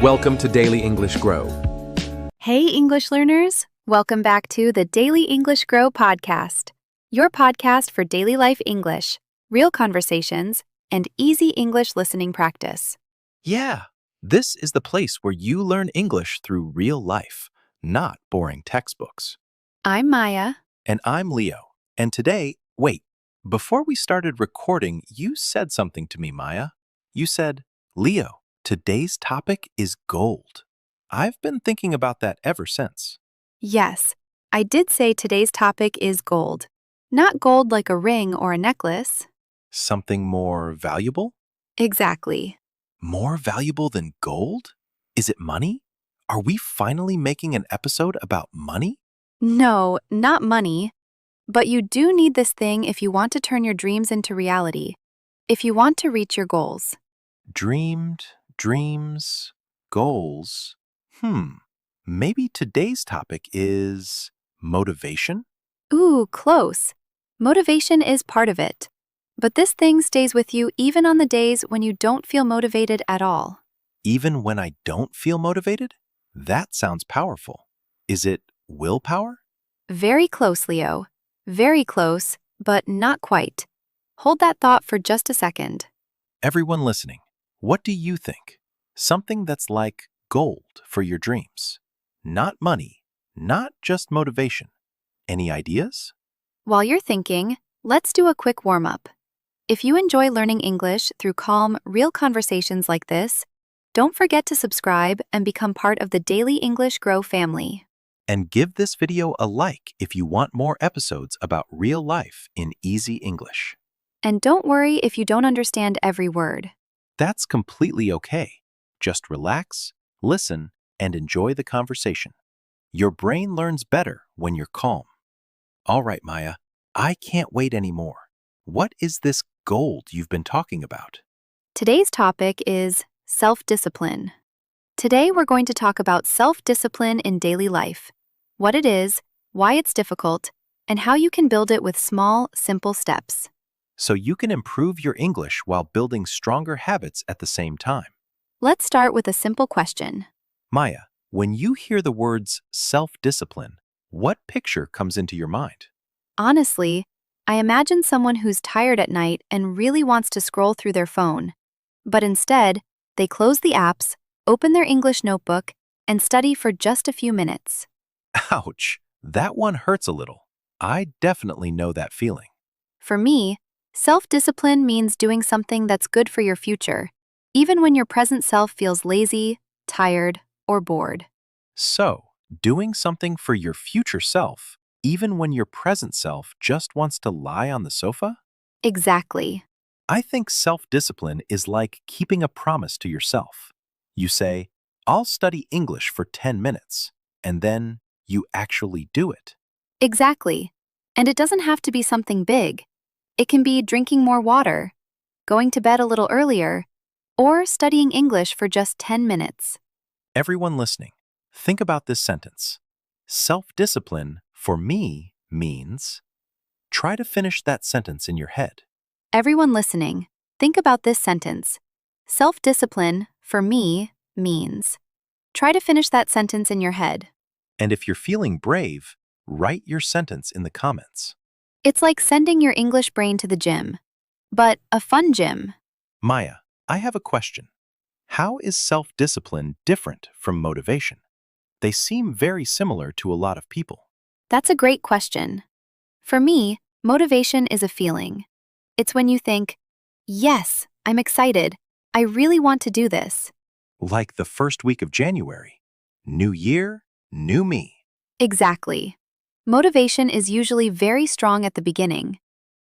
Welcome to Daily English Grow. Hey, English learners! Welcome back to the Daily English Grow podcast, your podcast for daily life English, real conversations, and easy English listening practice. Yeah, this is the place where you learn English through real life, not boring textbooks. I'm Maya. And I'm Leo. And today, before we started recording, you said something to me, Maya. You said, Leo, today's topic is gold. I've been thinking about that ever since. Yes, I did say today's topic is gold. Not gold like a ring or a necklace. Something more valuable? Exactly. More valuable than gold? Is it money? Are we finally making an episode about money? No, not money. But you do need this thing if you want to turn your dreams into reality, if you want to reach your goals. Dreams, goals. Maybe today's topic is motivation? Ooh, close. Motivation is part of it. But this thing stays with you even on the days when you don't feel motivated at all. Even when I don't feel motivated? That sounds powerful. Is it willpower? Very close, Leo. Very close, but not quite. Hold that thought for just a second. Everyone listening, what do you think? Something that's like gold for your dreams. Not money, not just motivation. Any ideas? While you're thinking, let's do a quick warm-up. If you enjoy learning English through calm, real conversations like this, don't forget to subscribe and become part of the Daily English Grow family. And give this video a like if you want more episodes about real life in easy English. And don't worry if you don't understand every word. That's completely okay. Just relax, listen, and enjoy the conversation. Your brain learns better when you're calm. All right, Maya, I can't wait anymore. What is this gold you've been talking about? Today's topic is self-discipline. Today we're going to talk about self-discipline in daily life, what it is, why it's difficult, and how you can build it with small, simple steps. So you can improve your English while building stronger habits at the same time. Let's start with a simple question. Maya, when you hear the words self-discipline, what picture comes into your mind? Honestly, I imagine someone who's tired at night and really wants to scroll through their phone. But instead, they close the apps, open their English notebook, and study for just a few minutes. Ouch, that one hurts a little. I definitely know that feeling. For me, self-discipline means doing something that's good for your future, even when your present self feels lazy, tired, or bored. So, doing something for your future self, even when your present self just wants to lie on the sofa? Exactly. I think self-discipline is like keeping a promise to yourself. You say, I'll study English for 10 minutes, and then you actually do it. Exactly. And it doesn't have to be something big. It can be drinking more water, going to bed a little earlier, or studying English for just 10 minutes. Everyone listening, think about this sentence. Self-discipline, for me, means... Try to finish that sentence in your head. Everyone listening, think about this sentence. Self-discipline, for me, means... Try to finish that sentence in your head. And if you're feeling brave, write your sentence in the comments. It's like sending your English brain to the gym, but a fun gym. Maya, I have a question. How is self-discipline different from motivation? They seem very similar to a lot of people. That's a great question. For me, motivation is a feeling. It's when you think, yes, I'm excited. I really want to do this. Like the first week of January. New year, new me. Exactly. Motivation is usually very strong at the beginning,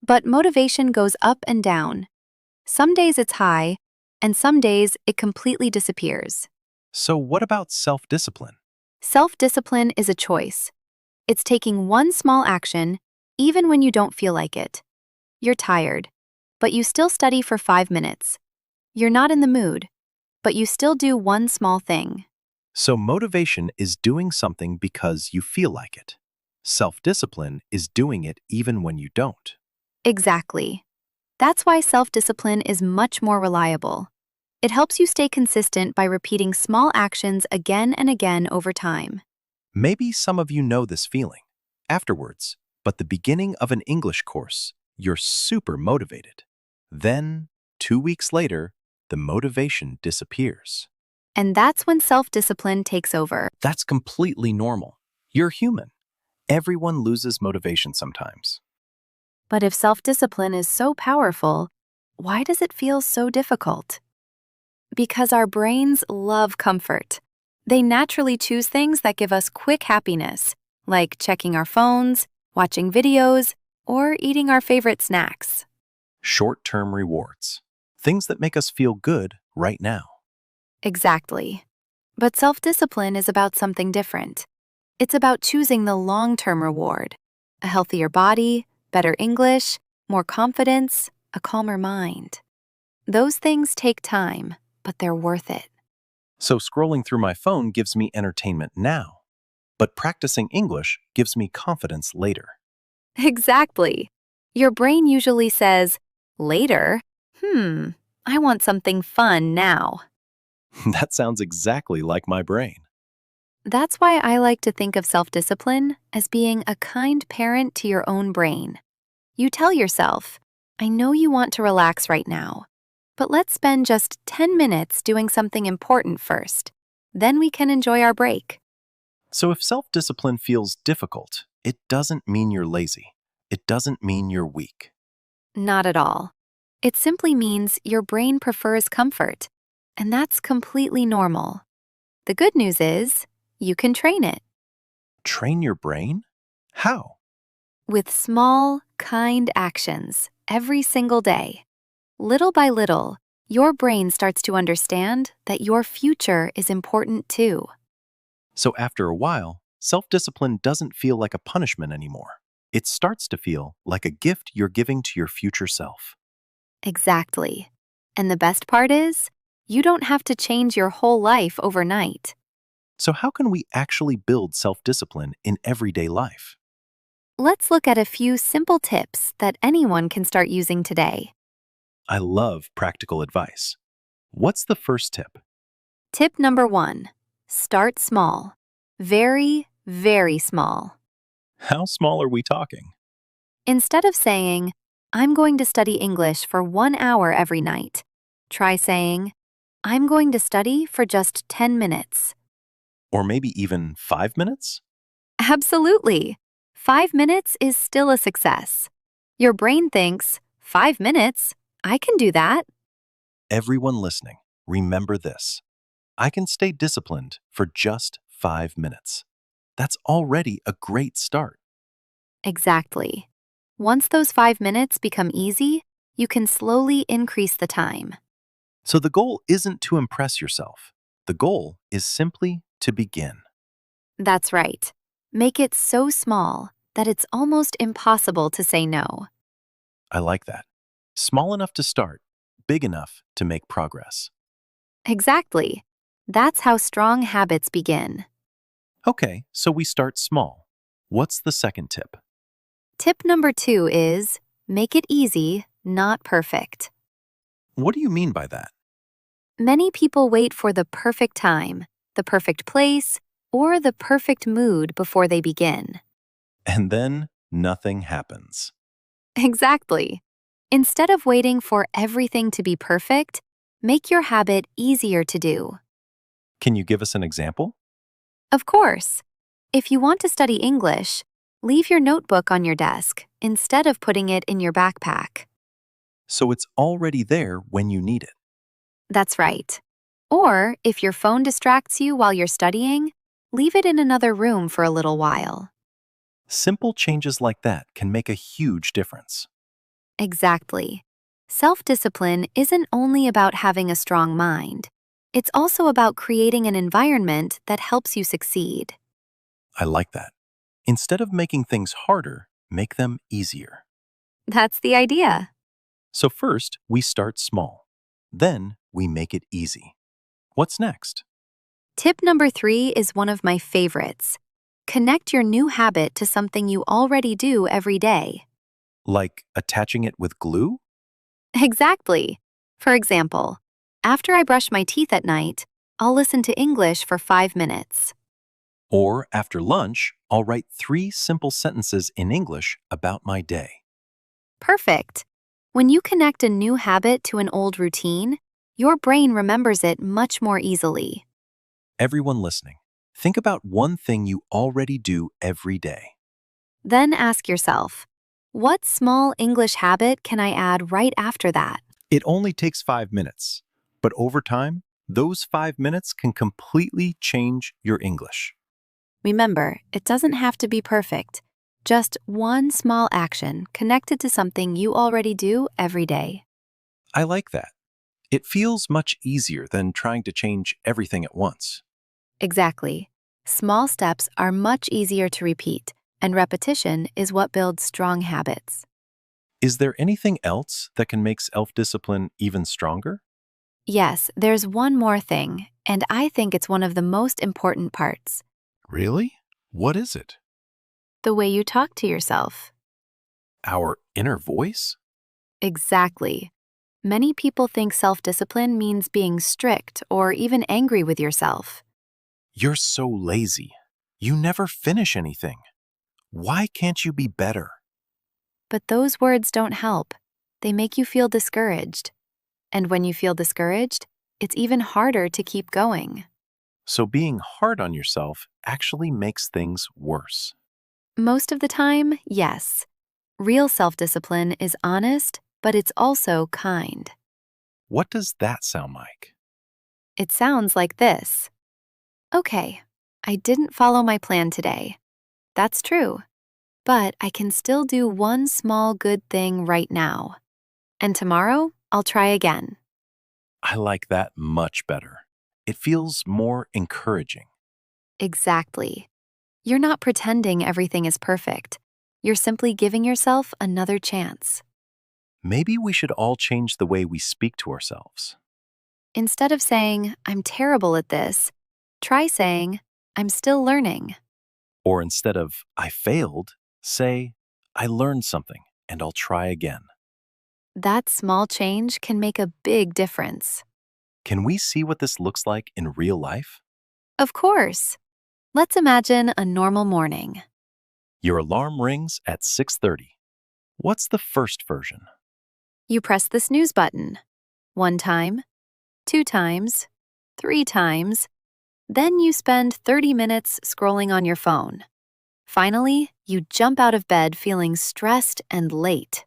but motivation goes up and down. Some days it's high, and some days it completely disappears. So what about self-discipline? Self-discipline is a choice. It's taking one small action, even when you don't feel like it. You're tired, but you still study for 5 minutes. You're not in the mood, but you still do one small thing. So motivation is doing something because you feel like it. Self-discipline is doing it even when you don't. Exactly. That's why self-discipline is much more reliable. It helps you stay consistent by repeating small actions again and again over time. Maybe some of you know this feeling. Afterwards, but the beginning of an English course, you're super motivated. Then, 2 weeks later, the motivation disappears. And that's when self-discipline takes over. That's completely normal. You're human. Everyone loses motivation sometimes. But if self-discipline is so powerful, why does it feel so difficult? Because our brains love comfort. They naturally choose things that give us quick happiness, like checking our phones, watching videos, or eating our favorite snacks. Short-term rewards. Things that make us feel good right now. Exactly. But self-discipline is about something different. It's about choosing the long-term reward: a healthier body, better English, more confidence, a calmer mind. Those things take time, but they're worth it. So scrolling through my phone gives me entertainment now, but practicing English gives me confidence later. Exactly. Your brain usually says, later, I want something fun now. That sounds exactly like my brain. That's why I like to think of self-discipline as being a kind parent to your own brain. You tell yourself, I know you want to relax right now, but let's spend just 10 minutes doing something important first. Then we can enjoy our break. So if self-discipline feels difficult, it doesn't mean you're lazy. It doesn't mean you're weak. Not at all. It simply means your brain prefers comfort, and that's completely normal. The good news is, you can train it. Train your brain? How? With small, kind actions every single day. Little by little, your brain starts to understand that your future is important too. So after a while, self-discipline doesn't feel like a punishment anymore. It starts to feel like a gift you're giving to your future self. Exactly. And the best part is, you don't have to change your whole life overnight. So how can we actually build self-discipline in everyday life? Let's look at a few simple tips that anyone can start using today. I love practical advice. What's the first tip? Tip number 1, start small. Very, very small. How small are we talking? Instead of saying, I'm going to study English for 1 hour every night, try saying, I'm going to study for just 10 minutes. Or maybe even 5 minutes? Absolutely. 5 minutes is still a success. Your brain thinks, 5 minutes? I can do that. Everyone listening, remember this. I can stay disciplined for just 5 minutes. That's already a great start. Exactly. Once those 5 minutes become easy, you can slowly increase the time. So the goal isn't to impress yourself. The goal is simply to begin. That's right. Make it so small that it's almost impossible to say no. I like that. Small enough to start, big enough to make progress. Exactly. That's how strong habits begin. Okay, so we start small. What's the second tip? Tip number 2 is, make it easy, not perfect. What do you mean by that? Many people wait for the perfect time, the perfect place, or the perfect mood before they begin. And then nothing happens. Exactly. Instead of waiting for everything to be perfect, make your habit easier to do. Can you give us an example? Of course, if you want to study English, leave your notebook on your desk instead of putting it in your backpack. So it's already there when you need it. That's right. Or if your phone distracts you while you're studying, leave it in another room for a little while. Simple changes like that can make a huge difference. Exactly. Self-discipline isn't only about having a strong mind. It's also about creating an environment that helps you succeed. I like that. Instead of making things harder, make them easier. That's the idea. So first, we start small. Then, we make it easy. What's next? Tip number 3 is one of my favorites. Connect your new habit to something you already do every day. Like attaching it with glue? Exactly. For example, After I brush my teeth at night, I'll listen to English for 5 minutes. Or after lunch, I'll write 3 simple sentences in English about my day. Perfect. When you connect a new habit to an old routine, your brain remembers it much more easily. Everyone listening, think about one thing you already do every day. Then ask yourself, what small English habit can I add right after that? It only takes 5 minutes, but over time, those 5 minutes can completely change your English. Remember, it doesn't have to be perfect. Just one small action connected to something you already do every day. I like that. It feels much easier than trying to change everything at once. Exactly. Small steps are much easier to repeat, and repetition is what builds strong habits. Is there anything else that can make self-discipline even stronger? Yes, there's one more thing, and I think it's one of the most important parts: Really? What is it? the way you talk to yourself. Our inner voice? Exactly. Many people think self-discipline means being strict or even angry with yourself. You're so lazy. You never finish anything. Why can't you be better? But those words don't help. They make you feel discouraged. And when you feel discouraged, it's even harder to keep going. So being hard on yourself actually makes things worse. Most of the time, yes. Real self-discipline is honest, but it's also kind. What does that sound like? It sounds like this. Okay, I didn't follow my plan today. That's true. But I can still do one small good thing right now. And tomorrow, I'll try again. I like that much better. It feels more encouraging. Exactly. You're not pretending everything is perfect. You're simply giving yourself another chance. Maybe we should all change the way we speak to ourselves. Instead of saying, I'm terrible at this, try saying, I'm still learning. Or instead of, I failed, say, I learned something and I'll try again. That small change can make a big difference. Can we see what this looks like in real life? Of course. Let's imagine a normal morning. Your alarm rings at 6:30. What's the first version? You press the snooze button. 1 time, 2 times, 3 times. Then you spend 30 minutes scrolling on your phone. Finally, you jump out of bed feeling stressed and late.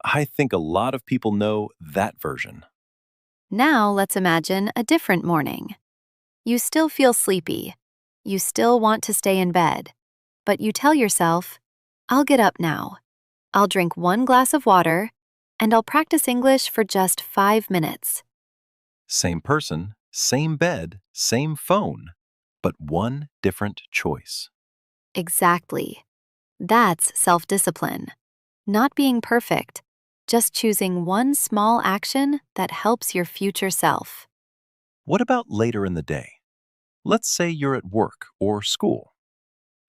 I think a lot of people know that version. Now let's imagine a different morning. You still feel sleepy. You still want to stay in bed. But you tell yourself, I'll get up now. I'll drink 1 glass of water, and I'll practice English for just 5 minutes. Same person, same bed, same phone, but one different choice. Exactly. That's self-discipline. Not being perfect, just choosing one small action that helps your future self. What about later in the day? Let's say you're at work or school.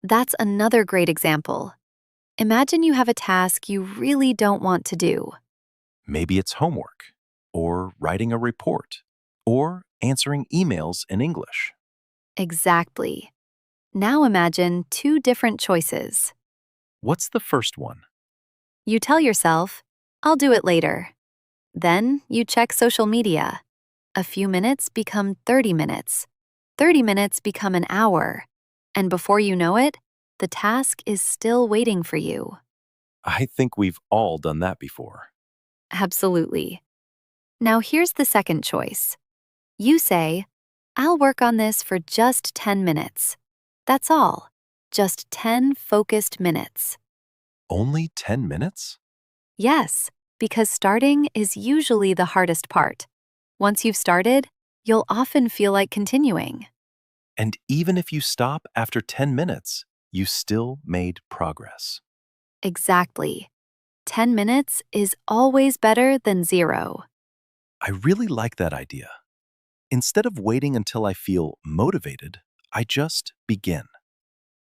That's another great example. Imagine you have a task you really don't want to do. Maybe it's homework, or writing a report, or answering emails in English. Exactly. Now imagine 2 different choices. What's the first one? You tell yourself, I'll do it later. Then you check social media. A few minutes become 30 minutes. 30 minutes become an hour. And before you know it, the task is still waiting for you. I think we've all done that before. Absolutely. Now here's the second choice. You say, I'll work on this for just 10 minutes. That's all. Just 10 focused minutes. Only 10 minutes? Yes, because starting is usually the hardest part. Once you've started, you'll often feel like continuing. And even if you stop after 10 minutes, you still made progress. Exactly. 10 minutes is always better than 0. I really like that idea. Instead of waiting until I feel motivated, I just begin.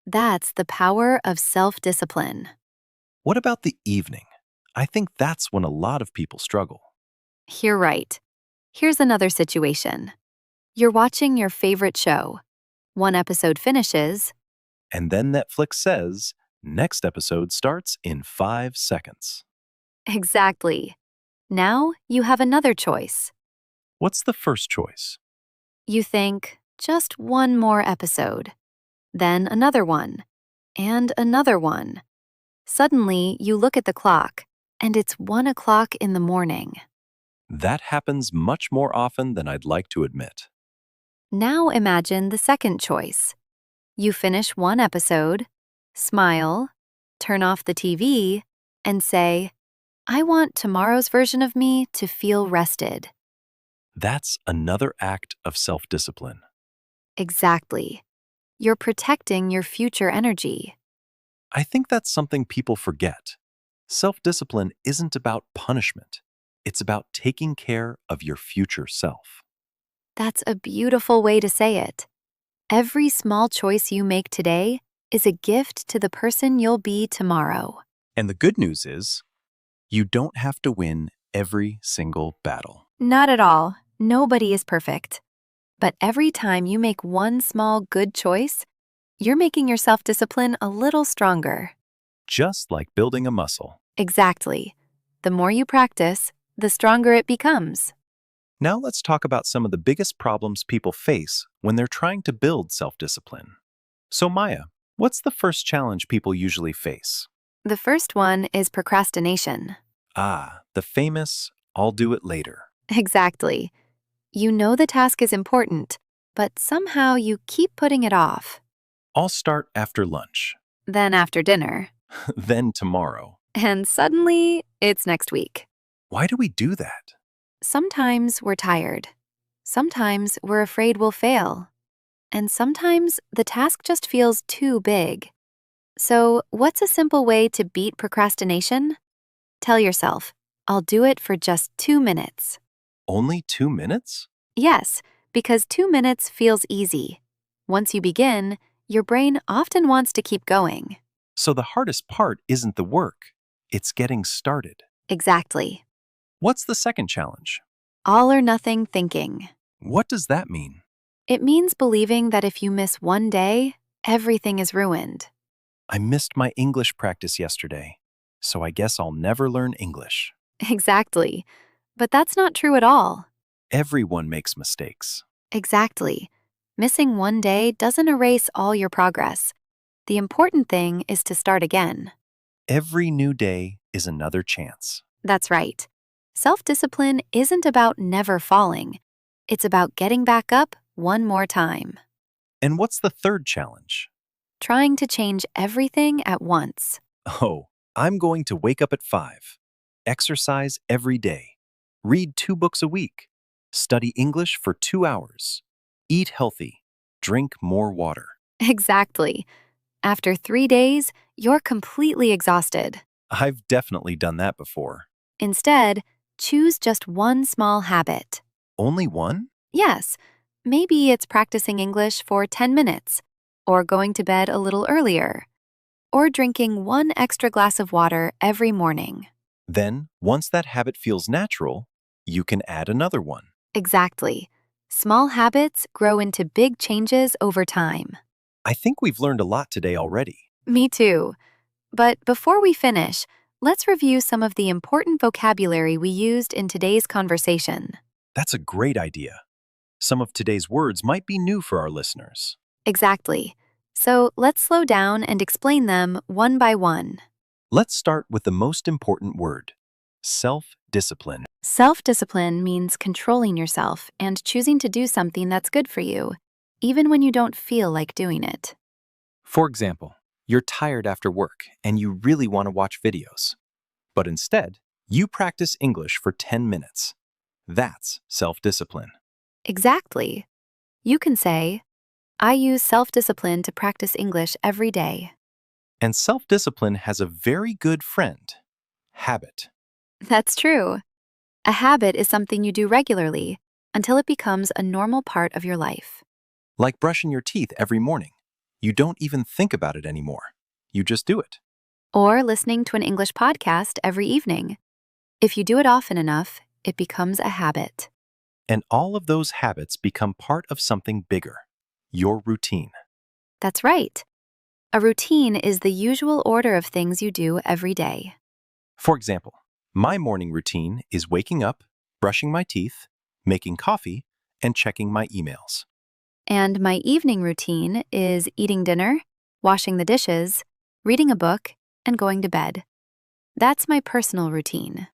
That's the power of self-discipline. What about the evening? I think that's when a lot of people struggle. You're right. Here's another situation. You're watching your favorite show. One episode finishes. And then Netflix says, next episode starts in 5 seconds. Exactly. Now you have another choice. What's the first choice? You think, just one more episode. Then another one. And another one. Suddenly, you look at the clock, and it's 1 o'clock in the morning. That happens much more often than I'd like to admit. Now imagine the second choice. You finish one episode, smile, turn off the TV, and say, I want tomorrow's version of me to feel rested. That's another act of self-discipline. Exactly. You're protecting your future energy. I think that's something people forget. Self-discipline isn't about punishment. It's about taking care of your future self. That's a beautiful way to say it. Every small choice you make today is a gift to the person you'll be tomorrow. And the good news is, you don't have to win every single battle. Not at all. Nobody is perfect. But every time you make one small good choice, you're making your self-discipline a little stronger. Just like building a muscle. Exactly. The more you practice, the stronger it becomes. Now let's talk about some of the biggest problems people face when they're trying to build self-discipline. So Maya, what's the first challenge people usually face? The first one is procrastination. The famous, I'll do it later. Exactly. You know the task is important, but somehow you keep putting it off. I'll start after lunch, Then after dinner. then tomorrow. And suddenly, it's next week. Why do we do that? Sometimes we're tired. Sometimes we're afraid we'll fail. And sometimes the task just feels too big. So, what's a simple way to beat procrastination? Tell yourself, I'll do it for just 2 minutes. Only 2 minutes? Yes, because 2 minutes feels easy. Once you begin, your brain often wants to keep going. So the hardest part isn't the work, it's getting started. Exactly. What's the second challenge? All or nothing thinking. What does that mean? It means believing that if you miss one day, everything is ruined. I missed my English practice yesterday, so I guess I'll never learn English. Exactly. But that's not true at all. Everyone makes mistakes. Exactly. Missing one day doesn't erase all your progress. The important thing is to start again. Every new day is another chance. That's right. Self-discipline isn't about never falling. It's about getting back up one more time. And what's the third challenge? Trying to change everything at once. Oh, I'm going to wake up at 5, exercise every day, read 2 books a week, study English for 2 hours, eat healthy, drink more water. Exactly. After 3 days, you're completely exhausted. I've definitely done that before. Instead, choose just one small habit. Only one? Yes, maybe it's practicing English for 10 minutes, or going to bed a little earlier, or drinking 1 extra glass of water every morning. Then, once that habit feels natural, you can add another one. Exactly. Small habits grow into big changes over time. I think we've learned a lot today already. Me too. But before we finish, let's review some of the important vocabulary we used in today's conversation. That's a great idea. Some of today's words might be new for our listeners. Exactly. So let's slow down and explain them one by one. Let's start with the most important word, self-discipline. Self-discipline means controlling yourself and choosing to do something that's good for you, even when you don't feel like doing it. For example, you're tired after work and you really want to watch videos. But instead, you practice English for 10 minutes. That's self-discipline. Exactly. You can say, I use self-discipline to practice English every day. And self-discipline has a very good friend, habit. That's true. A habit is something you do regularly until it becomes a normal part of your life. Like brushing your teeth every morning. You don't even think about it anymore. You just do it. Or listening to an English podcast every evening. If you do it often enough, it becomes a habit. And all of those habits become part of something bigger, your routine. That's right. A routine is the usual order of things you do every day. For example, my morning routine is waking up, brushing my teeth, making coffee, and checking my emails. And my evening routine is eating dinner, washing the dishes, reading a book, and going to bed. That's my personal routine.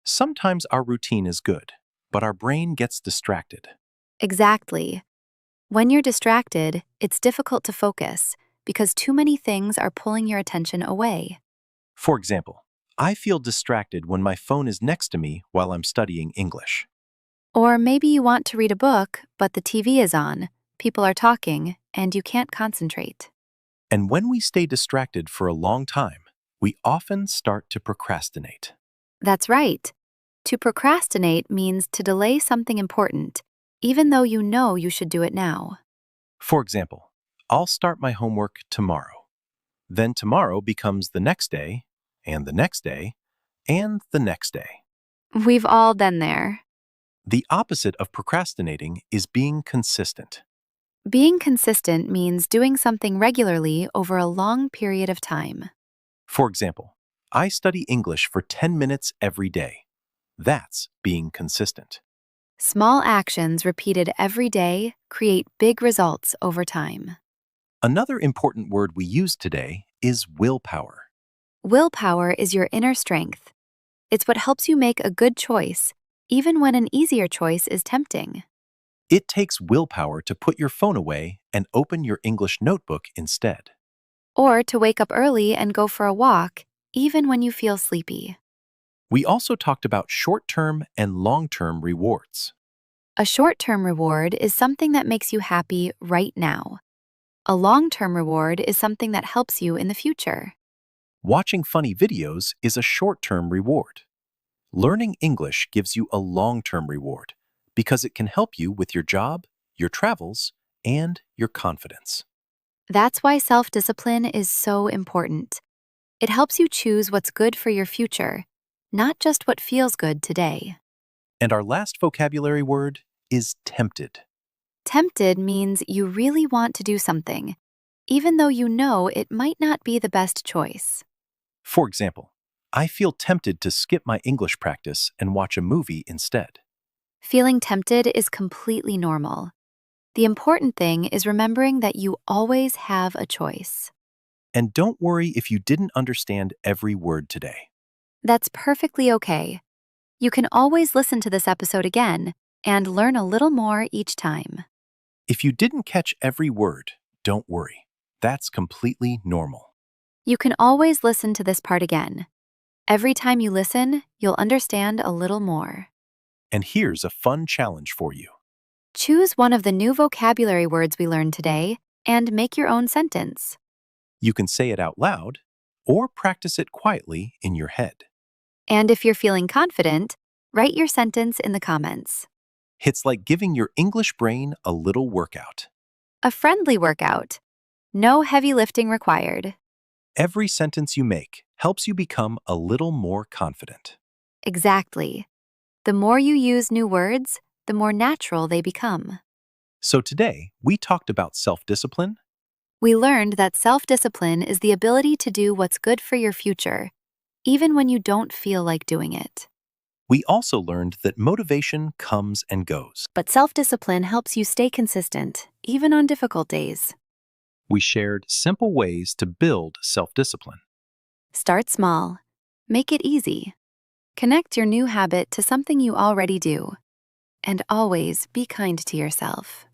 Sometimes our routine is good, but our brain gets distracted. Exactly. When you're distracted, it's difficult to focus because too many things are pulling your attention away. For example, I feel distracted when my phone is next to me while I'm studying English. Or maybe you want to read a book, but the TV is on, people are talking, and you can't concentrate. And when we stay distracted for a long time, we often start to procrastinate. That's right. To procrastinate means to delay something important, even though you know you should do it now. For example, I'll start my homework tomorrow. Then tomorrow becomes the next day, and the next day, and the next day. We've all been there. The opposite of procrastinating is being consistent. Being consistent means doing something regularly over a long period of time. For example, I study English for 10 minutes every day. That's being consistent. Small actions repeated every day create big results over time. Another important word we use today is willpower. Willpower is your inner strength. It's what helps you make a good choice, even when an easier choice is tempting. It takes willpower to put your phone away and open your English notebook instead. Or to wake up early and go for a walk, even when you feel sleepy. We also talked about short-term and long-term rewards. A short-term reward is something that makes you happy right now. A long-term reward is something that helps you in the future. Watching funny videos is a short-term reward. Learning English gives you a long-term reward because it can help you with your job, your travels, and your confidence. That's why self-discipline is so important. It helps you choose what's good for your future, not just what feels good today. And our last vocabulary word is tempted. Tempted means you really want to do something, even though you know it might not be the best choice. For example, I feel tempted to skip my English practice and watch a movie instead. Feeling tempted is completely normal. The important thing is remembering that you always have a choice. And don't worry if you didn't understand every word today. That's perfectly okay. You can always listen to this episode again and learn a little more each time. If you didn't catch every word, don't worry. That's completely normal. You can always listen to this part again. Every time you listen, you'll understand a little more. And here's a fun challenge for you. Choose one of the new vocabulary words we learned today and make your own sentence. You can say it out loud or practice it quietly in your head. And if you're feeling confident, write your sentence in the comments. It's like giving your English brain a little workout. A friendly workout. No heavy lifting required. Every sentence you make helps you become a little more confident. Exactly. The more you use new words, the more natural they become. So today, we talked about self-discipline. We learned that self-discipline is the ability to do what's good for your future, even when you don't feel like doing it. We also learned that motivation comes and goes. But self-discipline helps you stay consistent, even on difficult days. We shared simple ways to build self-discipline. Start small. Make it easy. Connect your new habit to something you already do. And always be kind to yourself.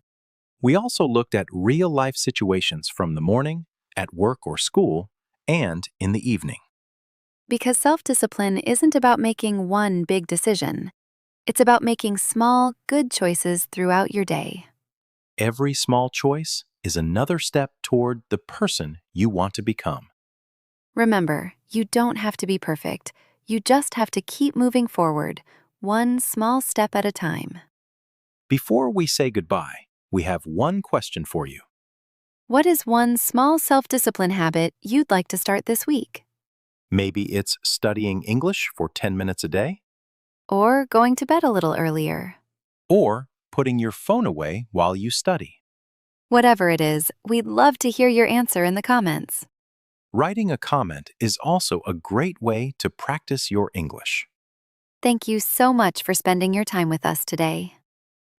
We also looked at real-life situations from the morning, at work or school, and in the evening. Because self-discipline isn't about making one big decision. It's about making small, good choices throughout your day. Every small choice is another step toward the person you want to become. Remember, you don't have to be perfect. You just have to keep moving forward, one small step at a time. Before we say goodbye, we have one question for you. What is one small self-discipline habit you'd like to start this week? Maybe it's studying English for 10 minutes a day, Or going to bed a little earlier? or putting your phone away while you study. Whatever it is, we'd love to hear your answer in the comments. Writing a comment is also a great way to practice your English. Thank you so much for spending your time with us today.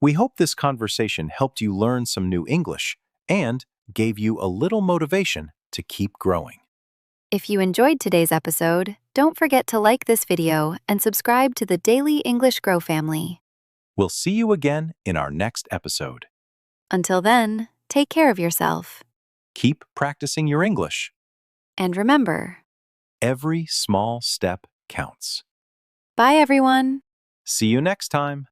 We hope this conversation helped you learn some new English and gave you a little motivation to keep growing. If you enjoyed today's episode, don't forget to like this video and subscribe to the Daily English Grow family. We'll see you again in our next episode. Until then, take care of yourself. Keep practicing your English. And remember, Every small step counts. bye everyone. See you next time.